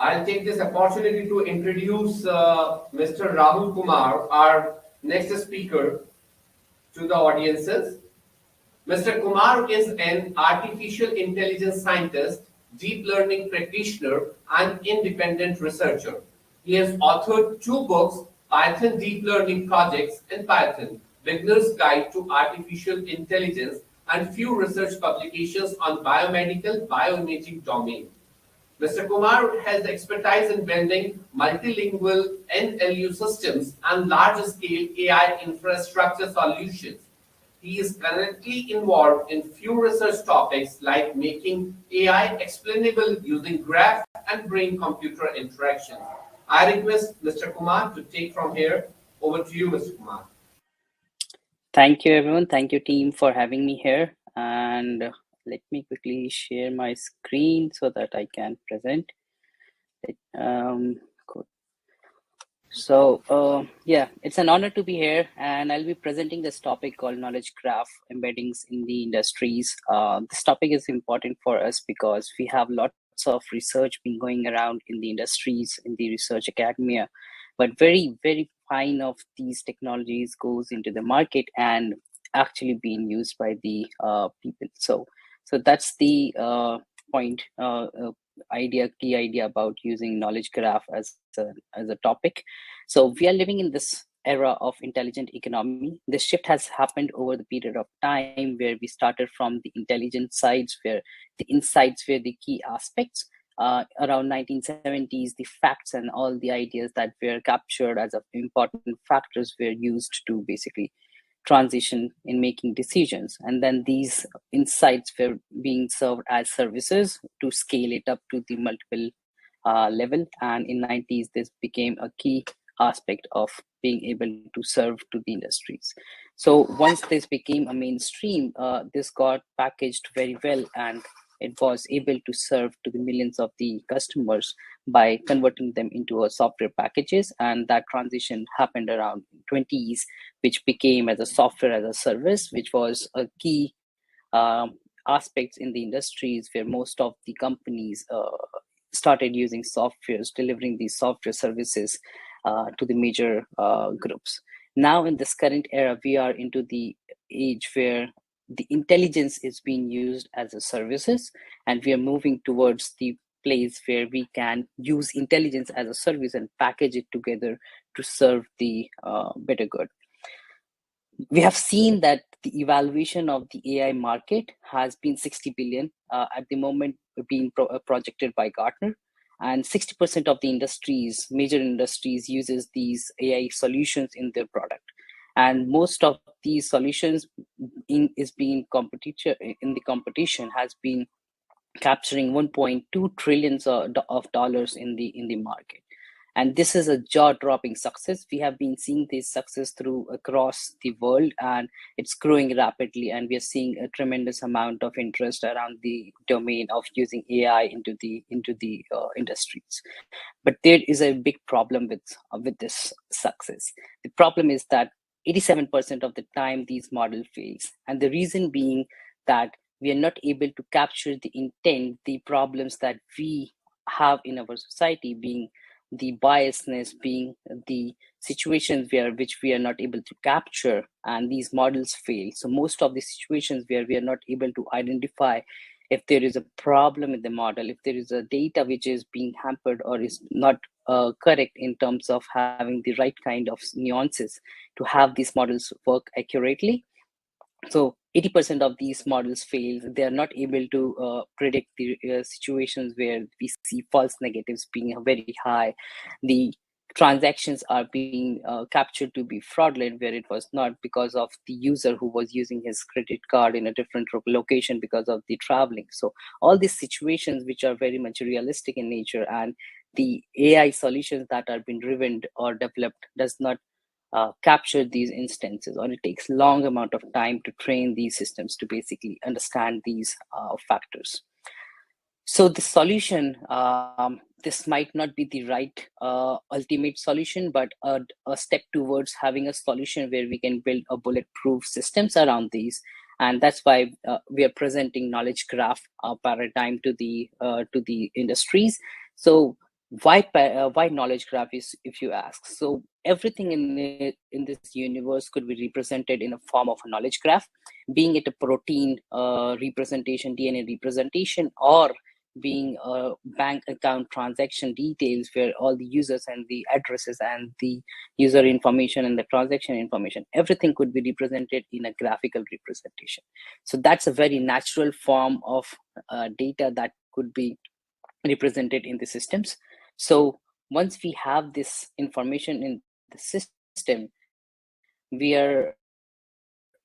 I'll take this opportunity to introduce Mr. Rahul Kumar, our next speaker, to the audiences. Mr. Kumar is an artificial intelligence scientist, deep learning practitioner, and independent researcher. He has authored two books, Python Deep Learning Projects and Python, Beginner's Guide to Artificial Intelligence, and few research publications on biomedical bioimaging domain. Mr. Kumar has expertise in building multilingual NLU systems and large-scale AI infrastructure solutions. He is currently involved in few research topics like making AI explainable using graph and brain-computer interaction. I request Mr. Kumar to take from here. Over to you, Mr. Kumar. Thank you, everyone. Thank you, team, for having me here. And let me quickly share my screen so that I can present. Cool. So yeah, it's an honor to be here, and I'll be presenting this topic called knowledge graph embeddings in the industries. This topic is important for us because we have lots of research being going around in the industries, in the research academia, but very fine of these technologies goes into the market and actually being used by the people. So that's the point. Key idea about using knowledge graph as a topic. So we are living in this era of intelligent economy. This shift has happened over the period of time where we started from the intelligent sides, where the insights were the key aspects. Around 1970s, the facts and all the ideas that were captured as important factors were used to basically transition in making decisions. And then these insights were being served as services to scale it up to the multiple level. And in 90s, this became a key aspect of being able to serve to the industries. So once this became a mainstream, this got packaged very well, and it was able to serve to the millions of the customers by converting them into a software packages. And that transition happened around 20s, which became as a software as a service, which was a key aspects in the industries where most of the companies started using softwares, delivering these software services to the major groups. Now in this current era, we are into the age where the intelligence is being used as a services, and we are moving towards the place where we can use intelligence as a service and package it together to serve the better good. We have seen that the evaluation of the AI market has been 60 billion at the moment, being projected by Gartner, and 60% of the industries, major industries, uses these AI solutions in their product. And most of these solutions in the competition has been capturing 1.2 trillions of dollars in the market. And this is a jaw-dropping success. We have been seeing this success through across the world, and it's growing rapidly. And we are seeing a tremendous amount of interest around the domain of using AI into the industries. But there is a big problem with this success. The problem is that 87% of the time these model fails, and the reason being that we are not able to capture the intent, the problems that we have in our society, being the biasness, being the situations which we are not able to capture, and these models fail. So most of the situations where we are not able to identify if there is a problem in the model, if there is a data which is being hampered or is not correct in terms of having the right kind of nuances to have these models work accurately. So 80% of these models fail. They are not able to predict the situations where we see false negatives being very high. The transactions are being captured to be fraudulent where it was not, because of the user who was using his credit card in a different location because of the traveling. So all these situations which are very much realistic in nature, and the AI solutions that are being driven or developed does not capture these instances, or it takes long amount of time to train these systems to basically understand these factors. So the solution, this might not be the right ultimate solution, but a step towards having a solution where we can build a bulletproof systems around these. And that's why we are presenting knowledge graph paradigm to the industries. So Why knowledge graph is, if you ask? So everything in this universe could be represented in a form of a knowledge graph, being it a protein representation, DNA representation, or being a bank account transaction details where all the users and the addresses and the user information and the transaction information, everything could be represented in a graphical representation. So that's a very natural form of data that could be represented in the systems. So once we have this information in the system, we are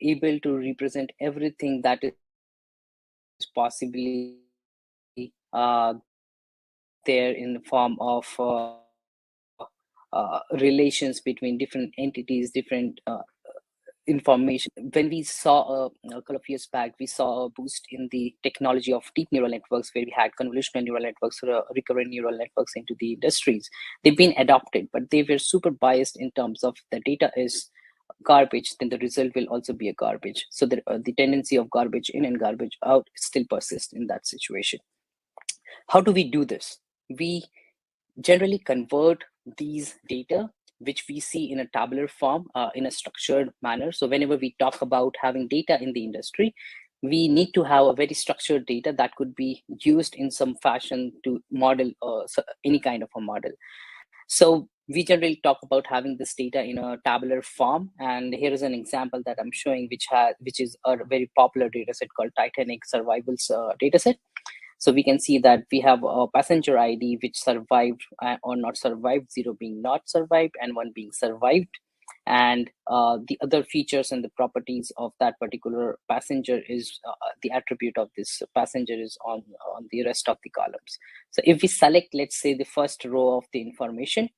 able to represent everything that is possibly there in the form of relations between different entities, different information. When we saw a couple of years back, we saw a boost in the technology of deep neural networks, where we had convolutional neural networks or recurrent neural networks into the industries. They've been adopted, but they were super biased in terms of the data is garbage, then the result will also be a garbage. So the tendency of garbage in and garbage out still persists in that situation. How do we do this? We generally convert these data, which we see in a tabular form, in a structured manner. So whenever we talk about having data in the industry, we need to have a very structured data that could be used in some fashion to model any kind of a model. So we generally talk about having this data in a tabular form, and here is an example that I'm showing, which is a very popular data set called Titanic Survivals data set. So we can see that we have a passenger ID which survived or not survived, 0 being not survived and 1 being survived. And the other features and the properties of that particular passenger is the attribute of this passenger is on the rest of the columns. So if we select, let's say, the first row of the information,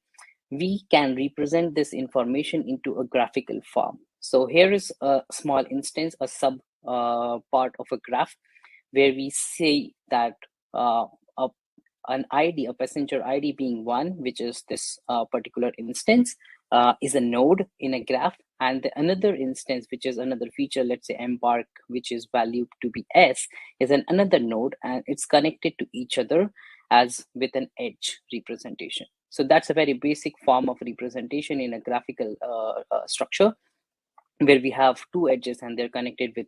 we can represent this information into a graphical form. So here is a small instance, a sub part of a graph, where we say that an ID, a passenger ID being 1, which is this particular instance, is a node in a graph, and another instance, which is another feature, let's say embark, which is valued to be S, is another node, and it's connected to each other as with an edge representation. So that's a very basic form of representation in a graphical structure, where we have 2 edges and they're connected with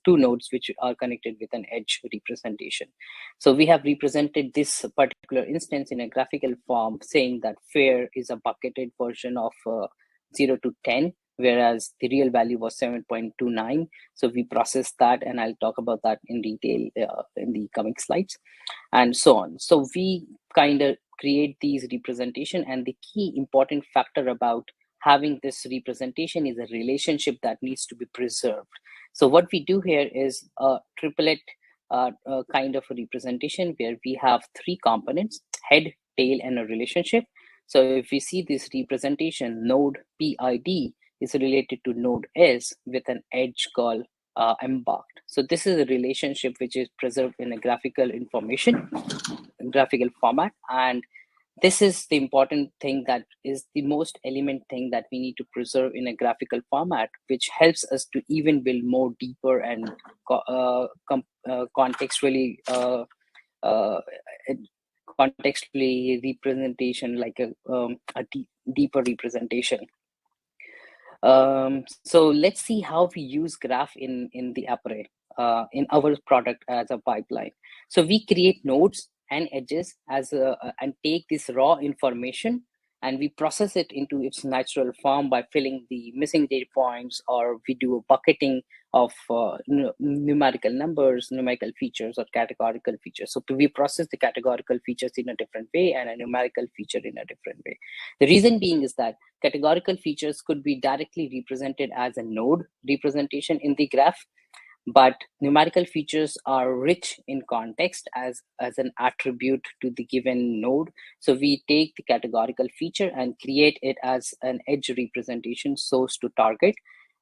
2 nodes which are connected with an edge representation. So we have represented this particular instance in a graphical form, saying that fare is a bucketed version of 0 to 10, whereas the real value was 7.29. So we processed that, and I'll talk about that in detail in the coming slides, and so on. So we kind of create these representation, and the key important factor about having this representation is a relationship that needs to be preserved. So what we do here is a triplet kind of a representation, where we have 3 components: head, tail, and a relationship. So if we see this representation, node PID is related to node S with an edge called embarked. So this is a relationship which is preserved in a graphical format, and this is the important thing, that is the most element thing that we need to preserve in a graphical format, which helps us to even build more deeper and contextually representation, like a deeper representation. So let's see how we use graph in the Appare, in our product as a pipeline. So we create nodes and edges and take this raw information, and we process it into its natural form by filling the missing data points, or we do a bucketing of numerical numbers, numerical features, or categorical features. So we process the categorical features in a different way and a numerical feature in a different way. The reason being is that categorical features could be directly represented as a node representation in the graph, but numerical features are rich in context as an attribute to the given node. So we take the categorical feature and create it as an edge representation source to target,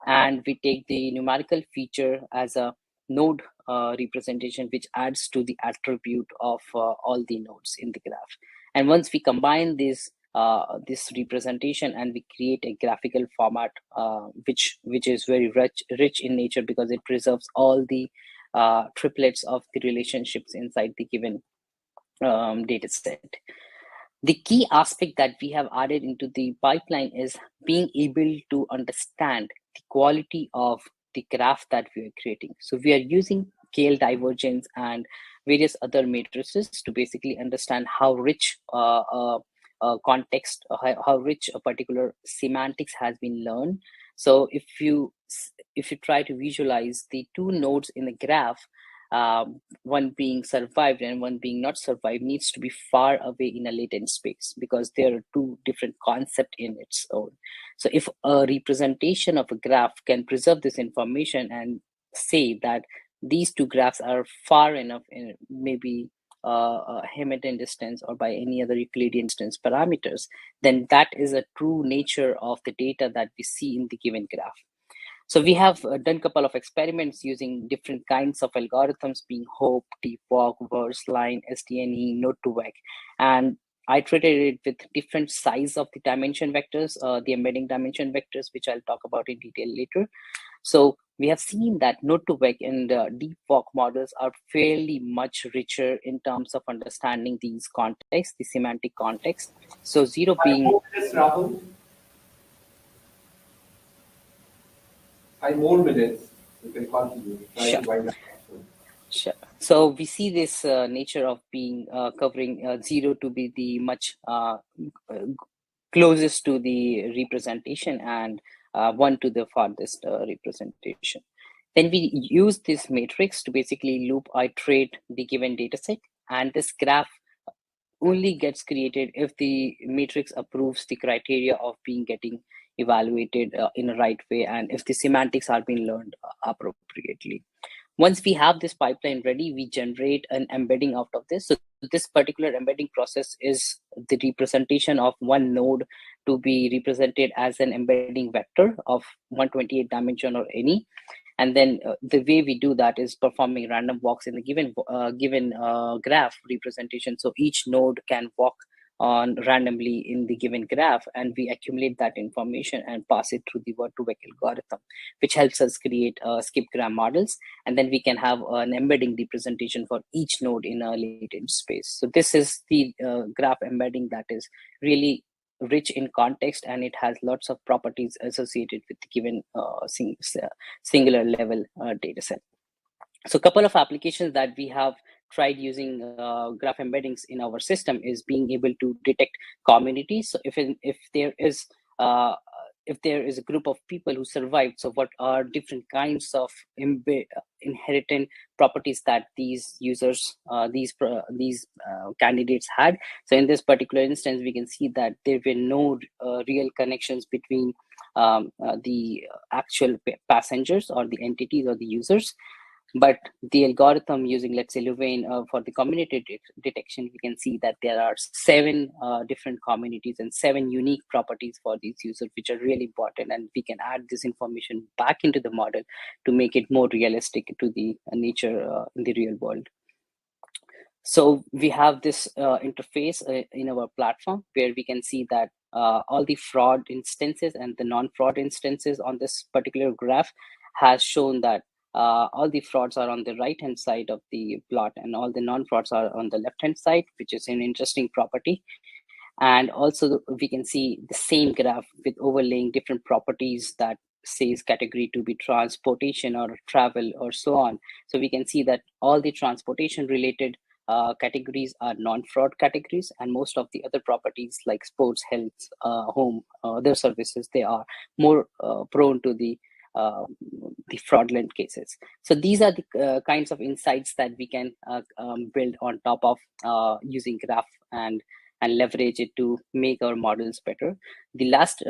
and we take the numerical feature as a node representation, which adds to the attribute of all the nodes in the graph. And once we combine this representation, and we create a graphical format which is very rich in nature, because it preserves all the triplets of the relationships inside the given data set. The key aspect that we have added into the pipeline is being able to understand the quality of the graph that we are creating. So we are using scale divergence and various other matrices to basically understand how rich context, how rich a particular semantics has been learned. So if you try to visualize the two nodes in the graph, one being survived and one being not survived, needs to be far away in a latent space, because there are two different concepts in its own. So if a representation of a graph can preserve this information and say that these two graphs are far enough in maybe a Hamilton distance or by any other Euclidean distance parameters, then that is a true nature of the data that we see in the given graph. So we have done a couple of experiments using different kinds of algorithms, being HOPE, TPOC, verse line, SDNE, node-to-vec, and I iterated it with different size of the dimension vectors, the embedding dimension vectors, which I'll talk about in detail later. So we have seen that node-to-vec and deep walk models are fairly much richer in terms of understanding these contexts, the semantic context. So zero 5 being more minutes, Rahul. 5 more minutes. You can continue. Try sure. to wind up. Sure. So we see this nature of being covering zero to be the much closest to the representation, and one to the farthest representation. Then we use this matrix to basically loop iterate the given data set, and this graph only gets created if the matrix approves the criteria of being getting evaluated in a right way, and if the semantics are being learned appropriately. Once we have this pipeline ready, we generate an embedding out of this. So this particular embedding process is the representation of one node to be represented as an embedding vector of 128 dimension or any. And then the way we do that is performing random walks in the given graph representation. So each node can walk on randomly in the given graph, and we accumulate that information and pass it through the word-to-vec algorithm, which helps us create skip gram models, and then we can have an embedding representation for each node in a latent space. So this is the graph embedding that is really rich in context, and it has lots of properties associated with the given singular level data set. So a couple of applications that we have tried using graph embeddings in our system is being able to detect communities. So uh, if there is a group of people who survived, so what are different kinds of inherent properties that these users, these candidates had. So in this particular instance, we can see that there were no real connections between the actual passengers or the entities or the users. But the algorithm using, let's say, Louvain for the community detection, we can see that there are 7 different communities and 7 unique properties for these users, which are really important. And we can add this information back into the model to make it more realistic to the nature in the real world. So we have this interface in our platform where we can see that all the fraud instances and the non-fraud instances on this particular graph has shown that all the frauds are on the right hand side of the plot and all the non-frauds are on the left hand side, which is an interesting property. And also we can see the same graph with overlaying different properties that says category to be transportation or travel or so on. So we can see that all the transportation related categories are non-fraud categories, and most of the other properties like sports, health, home, other services, they are more prone to the fraudulent cases. So these are the kinds of insights that we can build on top of using graph and leverage it to make our models better. The last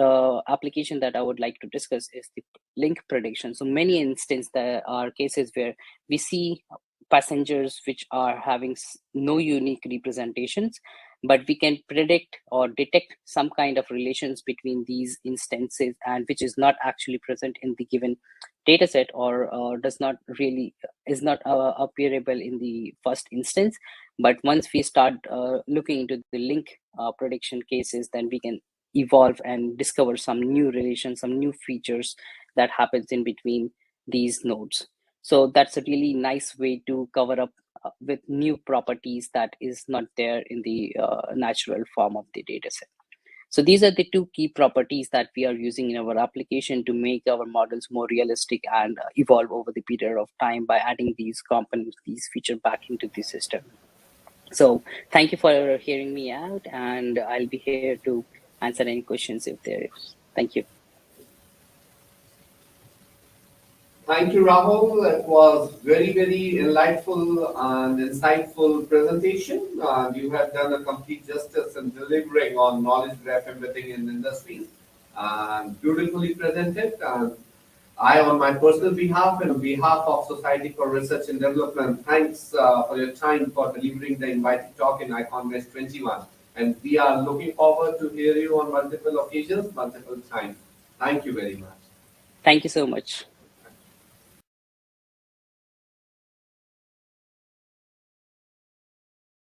application that I would like to discuss is the link prediction. So many instances there are cases where we see passengers which are having no unique representations, but we can predict or detect some kind of relations between these instances, and which is not actually present in the given data set, or does not really is not appearable in the first instance. But once we start looking into the link prediction cases, then we can evolve and discover some new relations, some new features that happens in between these nodes. So that's a really nice way to cover up with new properties that is not there in the natural form of the dataset. So these are the two key properties that we are using in our application to make our models more realistic and evolve over the period of time by adding these components, these features back into the system. So thank you for hearing me out, and I'll be here to answer any questions if there is. Thank you. Thank you, Rahul. It was very, very enlightful and insightful presentation. You have done a complete justice in delivering on knowledge graph embedding in industries. Beautifully presented. I, on my personal behalf and on behalf of Society for Research and Development, thanks for your time for delivering the invited talk in IconWest 21. And we are looking forward to hear you on multiple occasions, multiple times. Thank you very much. Thank you so much.